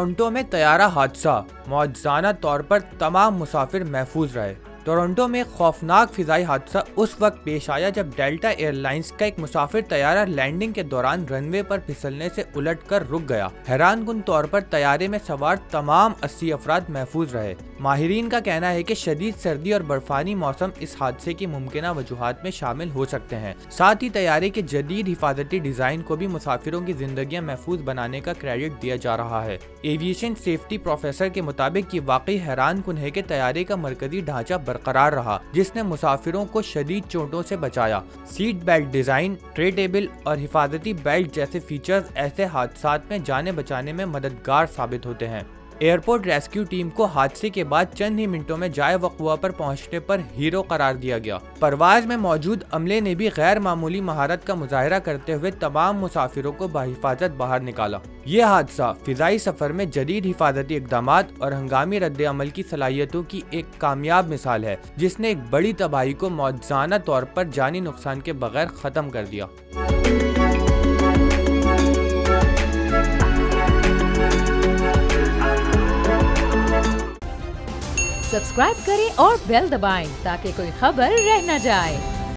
Toronto में तैयारा हादसा, मौजूदा तौर पर तमाम मुसाफिर महफूज रहे। टोरंटो में खौफनाक फिजाई हादसा उस वक्त पेश आया जब डेल्टा एयरलाइंस का एक मुसाफिर तैयारा लैंडिंग के दौरान रनवे पर फिसलने से उलटकर रुक गया। हैरानकुन तौर पर तैयारे में सवार तमाम 80 अफराद महफूज रहे। माहिरीन का कहना है कि शदीद सर्दी और बर्फानी मौसम इस हादसे की मुमकिना वजूहात में शामिल हो सकते हैं। साथ ही तैयारे के जदीद हिफाजती डिजाइन को भी मुसाफिरों की जिंदगियां महफूज बनाने का क्रेडिट दिया जा रहा है। एविएशन सेफ्टी प्रोफेसर के मुताबिक ये वाकई हैरानकुन है कि तैयारे का मरकजी ढांचा बरकरार रहा, जिसने मुसाफिरों को शदीद चोटों से बचाया। Seat belt design, tray table और हिफाजती बेल्ट जैसे फीचर्स ऐसे हादसात में जाने बचाने में मददगार साबित होते हैं। एयरपोर्ट रेस्क्यू टीम को हादसे के बाद चंद ही मिनटों में जाए वक़्वा पर पहुंचने पर हीरो करार दिया गया। परवाज में मौजूद अमले ने भी गैर मामूली महारत का मुजाहरा करते हुए तमाम मुसाफिरों को बाहिफाजत बाहर निकाला। ये हादसा फिजाई सफर में जदीद हिफाजती इक़दामात और हंगामी रद्द अमल की सलाहियतों की एक कामयाब मिसाल है, जिसने एक बड़ी तबाही को मौजूदा तौर पर जानी नुकसान के बगैर ख़त्म कर दिया। सब्सक्राइब करें और बेल दबाएं ताकि कोई खबर रह न जाए।